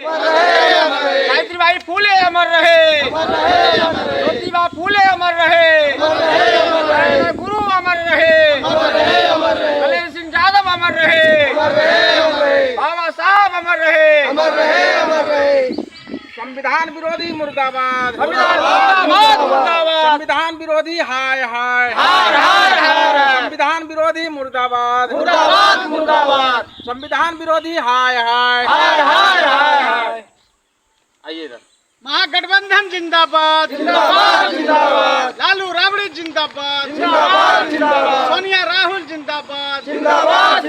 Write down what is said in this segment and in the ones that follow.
सावित्रीबाई फूले अमर रहे, ज्योतिबा फूले अमर रहे, गुरु अमर रहे, कलेर सिंह यादव अमर रहे, बाबा साहब अमर रहे। संविधान विरोधी मुर्दाबाद, मुर्दाबाद, संविधान विरोधी हाय हाय, संविधान विरोधी मुर्दाबाद, मुर्दाबाद, संविधान विरोधी हाय हाय। आइए सर। महागठबंधन जिंदाबाद, जिंदाबाद, लालू राबड़ी जिंदाबाद, जिंदाबाद, सोनिया राहुल जिंदाबाद, जिंदाबाद,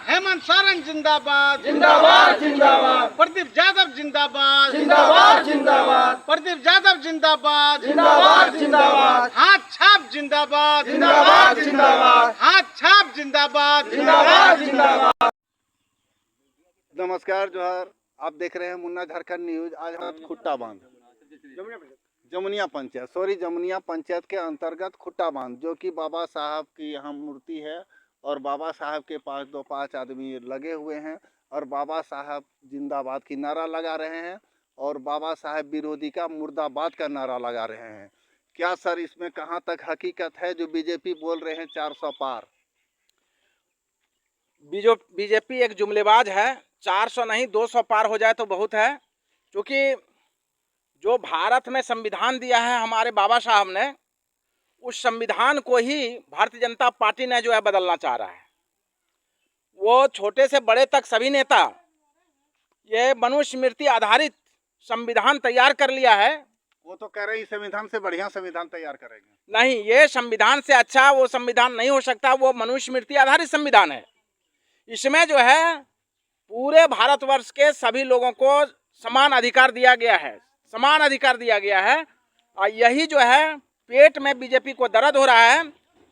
हेमंत सोरेन जिंदाबाद, जिंदाबाद, प्रदीप यादव जिंदाबाद, जिंदाबाद, प्रदीप यादव जिंदाबाद, जिंदाबाद, हाथ छाप जिंदाबाद, जिंदाबाद, हाथ छाप जिंदाबाद, जिंदाबाद। नमस्कार जोहर, आप देख रहे हैं मुन्ना झारखंड न्यूज। आज हम खुट्टा बांध जमुनिया पंचायत के अंतर्गत खुट्टा बांध, जो कि बाबा साहब की यहाँ मूर्ति है और बाबा साहब के पास 5 आदमी लगे हुए हैं और बाबा साहब जिंदाबाद की नारा लगा रहे हैं और बाबा साहब विरोधी का मुर्दाबाद का नारा लगा रहे हैं। क्या सर इसमें कहाँ तक हकीकत है जो बीजेपी बोल रहे हैं 400 पार? बीजेपी एक जुमलेबाज है। 400 नहीं 200 पार हो जाए तो बहुत है, क्योंकि जो भारत में संविधान दिया है हमारे बाबा साहब ने, उस संविधान को ही भारतीय जनता पार्टी ने जो है बदलना चाह रहा है। वो छोटे से बड़े तक सभी नेता ये मनुस्मृति आधारित संविधान तैयार कर लिया है। वो तो कह रहे हैं इस संविधान से बढ़िया संविधान तैयार करेंगे। नहीं, ये संविधान से अच्छा वो संविधान नहीं हो सकता। वो मनुस्मृति आधारित संविधान है। इसमें जो है पूरे भारतवर्ष के सभी लोगों को समान अधिकार दिया गया है, समान अधिकार दिया गया है। और यही जो है पेट में बीजेपी को दर्द हो रहा है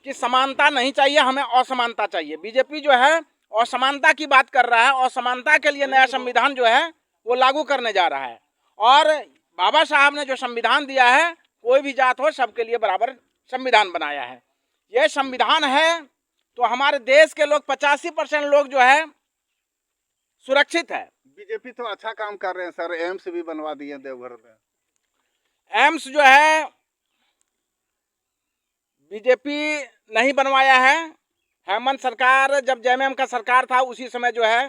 कि समानता नहीं चाहिए, हमें असमानता चाहिए। बीजेपी जो है असमानता की बात कर रहा है। असमानता के लिए नया संविधान जो है वो लागू करने जा रहा है। और बाबा साहब ने जो संविधान दिया है, कोई भी जात हो सबके लिए बराबर संविधान बनाया है। यह संविधान है तो हमारे देश के लोग 85% लोग जो है सुरक्षित है। बीजेपी तो अच्छा काम कर रहे हैं सर, एम्स भी बनवा दिए देवघर में। एम्स जो है बीजेपी नहीं बनवाया है। हेमंत सरकार, जब जेएमएम का सरकार था उसी समय जो है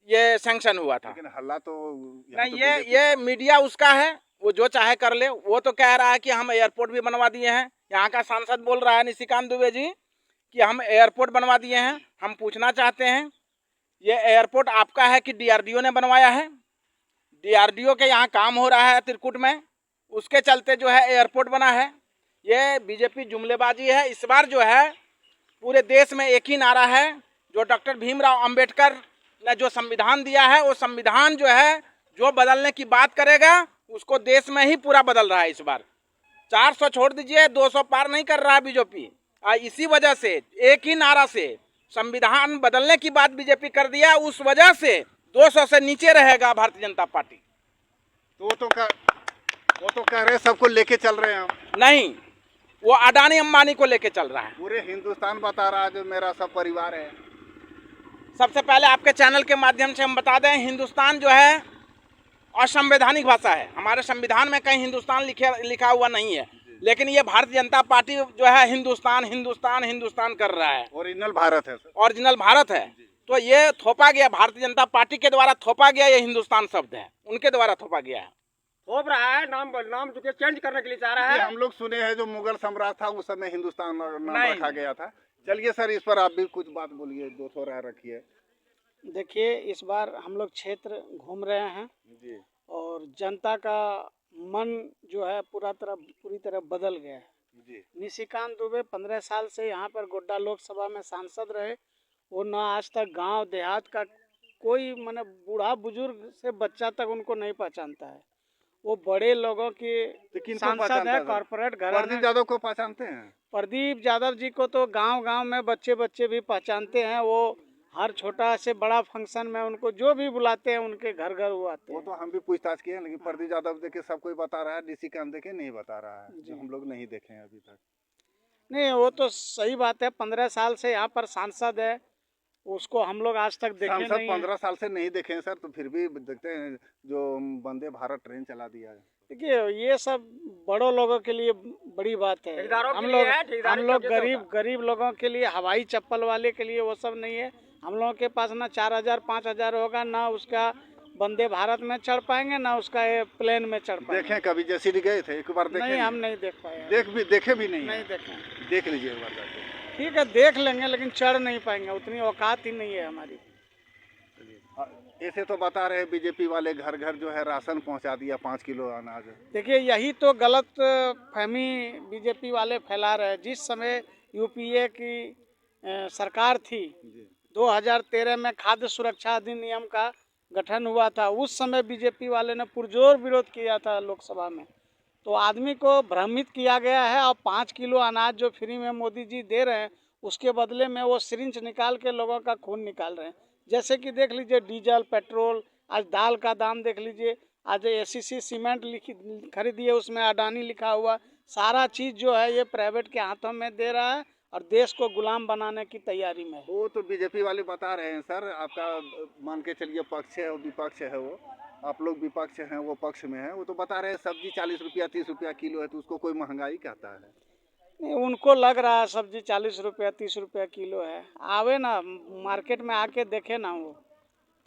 ये सैंक्शन हुआ था। लेकिन हल्ला तो नहीं, तो ये मीडिया उसका है, वो जो चाहे कर ले। वो तो कह रहा है कि हम एयरपोर्ट भी बनवा दिए हैं। यहाँ का सांसद बोल रहा है निशिकांत दुबे जी कि हम एयरपोर्ट बनवा दिए हैं। हम पूछना चाहते हैं, ये एयरपोर्ट आपका है कि डीआरडीओ ने बनवाया है? डीआरडीओ के यहाँ काम हो रहा है त्रिकुट में, उसके चलते जो है एयरपोर्ट बना है। ये बीजेपी जुमलेबाजी है। इस बार जो है पूरे देश में एक ही नारा है, जो डॉक्टर भीमराव अंबेडकर ने जो संविधान दिया है, वो संविधान जो है जो बदलने की बात करेगा उसको देश में ही पूरा बदल रहा है। इस बार 400 छोड़ दीजिए, 200 पार नहीं कर रहा है बीजेपी। इसी वजह से एक ही नारा से संविधान बदलने की बात बीजेपी कर दिया, उस वजह से 200 से नीचे रहेगा भारतीय जनता पार्टी। तो वो तो कह रहे सबको लेके चल रहे हैं हम। नहीं, वो अडानी अंबानी को लेके चल रहा है। पूरे हिंदुस्तान बता रहा है जो मेरा सब परिवार है। सबसे पहले आपके चैनल के माध्यम से हम बता दें, हिंदुस्तान जो है असंवैधानिक भाषा है। हमारे संविधान में कहीं हिंदुस्तान लिखा हुआ नहीं है, लेकिन ये भारतीय जनता पार्टी जो है हिंदुस्तान हिंदुस्तान हिंदुस्तान कर रहा है। ओरिजिनल भारत है सर। ओरिजिनल भारत है। तो ये थोपा गया, भारतीय जनता पार्टी के द्वारा थोपा गया ये हिंदुस्तान शब्द है, उनके द्वारा थोपा गया है। थोप रहा है, नाम जो चेंज करने के लिए चाह रहा है। हम लोग सुने हैं जो मुगल सम्राट था उस समय हिंदुस्तान नाम नहीं। रखा गया था। चलिए सर, इस पर आप भी कुछ बात बोलिए, 200 राय रखिए। देखिए, इस बार हम लोग क्षेत्र घूम रहे हैं जी। और जनता का मन जो है पूरी तरह बदल गया है। जी। निशिकांत दुबे 15 साल से यहाँ पर गोड्डा लोकसभा में सांसद रहे। वो न आज तक गांव देहात का कोई माने बूढ़ा बुजुर्ग से बच्चा तक उनको नहीं पहचानता है। वो बड़े लोगों की सांसद है, कॉर्पोरेट घराना। प्रदीप यादव को पहचानते हैं? प्रदीप यादव जी को तो गांव-गांव में बच्चे भी पहचानते हैं। वो हर छोटा से बड़ा फंक्शन में उनको जो भी बुलाते हैं उनके घर वो आते हैं। वो तो हम भी पूछताछ किए, लेकिन प्रदीप यादव देखे सब कोई बता रहा है, निशिकांत देखे नहीं बता रहा है, जो हम लोग नहीं देखे हैं अभी तक। नहीं, वो तो सही बात है। 15 साल से यहाँ पर सांसद है, उसको हम लोग आज तक देखे सांसद नहीं हैं। 15 साल से नहीं देखे हैं सर, तो फिर भी देखते हैं जो वंदे भारत ट्रेन चला दिया है। देखिए ये सब बड़ों लोगों के लिए बड़ी बात है। ठेकेदारों के हम लिए लोग है, ठेकेदारी हम लोग करके तो गरीब गरीब लोगों के लिए, हवाई चप्पल वाले के लिए वो सब नहीं है। हम लोगों के पास ना 4000 5000 होगा, ना उसका वंदे भारत में चढ़ पाएंगे, ना उसका ये प्लेन में चढ़ पाएंगे। देखें कभी जैसी गए थे, एक बार देखे नहीं, हम नहीं देख पाए हैं। देखे भी नहीं नहीं हैं। देखे। देख लीजिए एक बार जाके। ठीक है, देख लेंगे, लेकिन चढ़ नहीं पाएंगे, उतनी औकात ही नहीं है हमारी। ऐसे तो बता रहे बीजेपी वाले घर घर जो है राशन पहुंचा दिया 5 किलो अनाज। देखिए यही तो गलत फहमी बीजेपी वाले फैला रहे हैं। जिस समय यूपीए की सरकार थी, 2013 में खाद्य सुरक्षा अधिनियम का गठन हुआ था, उस समय बीजेपी वाले ने पुरजोर विरोध किया था लोकसभा में। तो आदमी को भ्रमित किया गया है, और 5 किलो अनाज जो फ्री में मोदी जी दे रहे हैं, उसके बदले में वो सिरिंज निकाल के लोगों का खून निकाल रहे हैं। जैसे कि देख लीजिए डीजल, पेट्रोल, आज दाल का दाम देख लीजिए, आज एसीसी सीमेंट खरीदी है, उसमें अडानी लिखा हुआ। सारा चीज़ जो है ये प्राइवेट के हाथों में दे रहा है और देश को गुलाम बनाने की तैयारी में है। वो तो बीजेपी वाले बता रहे हैं सर, आपका मान के चलिए पक्ष है और विपक्ष है, वो आप लोग विपक्ष हैं, वो पक्ष में है। वो तो बता रहे हैं सब्जी 40 रुपया 30 रुपया किलो है, तो उसको कोई महंगाई कहता है। नहीं, उनको लग रहा है सब्जी 40 रुपया 30 रुपया किलो है। आवे ना मार्केट में आके देखे ना, वो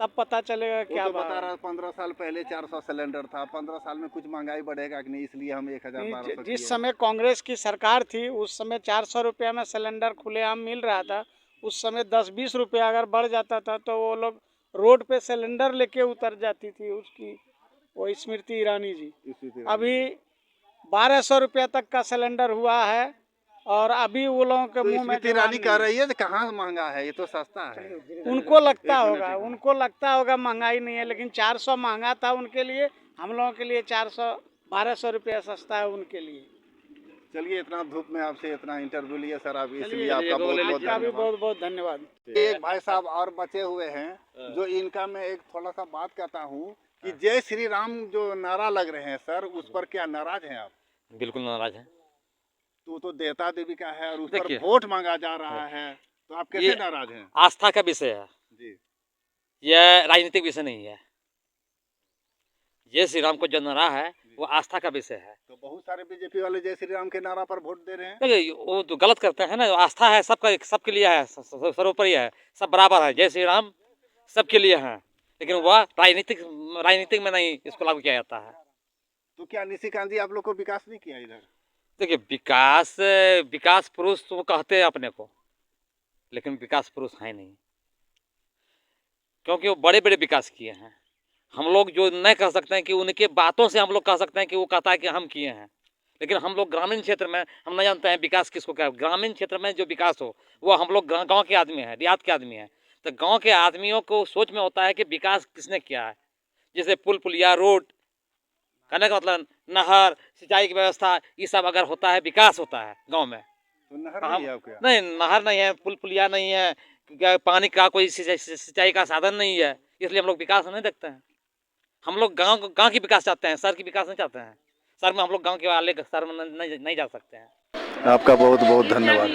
तब पता चलेगा क्या वो तो बात बता है। रहा है 15 साल पहले 400 सिलेंडर था, 15 साल में कुछ महंगाई बढ़ेगा कि नहीं, इसलिए हम 1000-1200 जिस समय कांग्रेस की सरकार थी, उस समय 400 रुपया में सिलेंडर खुलेआम मिल रहा था। उस समय 10-20 रुपया अगर बढ़ जाता था तो वो लोग रोड पे सिलेंडर लेके उतर जाती थी उसकी, वो स्मृति ईरानी जी। अभी 1200 रुपया तक का सिलेंडर हुआ है, और अभी वो लोगों के मुंह में स्मृति ईरानी कह रही है कि कहाँ महंगा है, ये तो सस्ता है। उनको लगता होगा महंगाई नहीं है, लेकिन 400 महंगा था उनके लिए, हम लोगों के लिए 400-1200 रुपया सस्ता है उनके लिए। चलिए, इतना धूप में आपसे इतना इंटरव्यू लिए सर, आप इसलिए आपका बहुत बहुत धन्यवाद। एक भाई साहब और बचे हुए हैं, जो इनका मैं एक थोड़ा सा बात करता हूँ कि जय श्री राम जो नारा लग रहे हैं सर, उस पर क्या नाराज हैं आप? बिल्कुल नाराज है। तो देवता देवी का है और उस पर देखिए, वोट मांगा जा रहा है, तो आप कैसे ये नाराज हैं? आस्था का विषय है जी, यह राजनीतिक विषय नहीं है। जय श्री राम को जो नारा है वो आस्था का विषय है। तो बहुत सारे बीजेपी वाले जय श्री राम के नारा पर वोट दे रहे हैं। देखिए वो तो गलत करते हैं ना, आस्था है सबका, सबके लिए है, सर्वोपरि है, सब बराबर है। जय श्री राम सबके लिए है, लेकिन वह राजनीतिक में नहीं इसको लागू किया जाता है। तो क्या निशिकांत जी आप लोग को विकास नहीं किया इधर? देखिए विकास पुरुष तो कहते हैं अपने को, लेकिन विकास पुरुष है नहीं, क्योंकि वो बड़े बड़े विकास किए हैं। हम लोग जो नहीं कह सकते हैं कि उनके बातों से हम लोग कह सकते हैं कि वो कहता है कि हम किए हैं, लेकिन हम लोग ग्रामीण क्षेत्र में हम नहीं जानते हैं विकास किसको क्या। ग्रामीण क्षेत्र में जो विकास हो वो हम लोग गांव के आदमी हैं, देहात के आदमी हैं, तो गांव के आदमियों को सोच में होता है कि विकास किसने किया है। जैसे पुल पुलिया, रोड, कहने का मतलब नहर, सिंचाई की व्यवस्था, ये सब अगर होता है विकास होता है गाँव में। तो नहर नहीं है आपके यहाँ? नहीं, नहर नहीं है, पुल पुलिया नहीं है, पानी का कोई सिंचाई का साधन नहीं है, इसलिए हम लोग विकास नहीं देखते हैं। हम लोग गांव की विकास चाहते हैं, शहर की विकास नहीं चाहते हैं। शहर में हम लोग गांव के वाले शहर में नहीं जा सकते हैं। आपका बहुत बहुत धन्यवाद।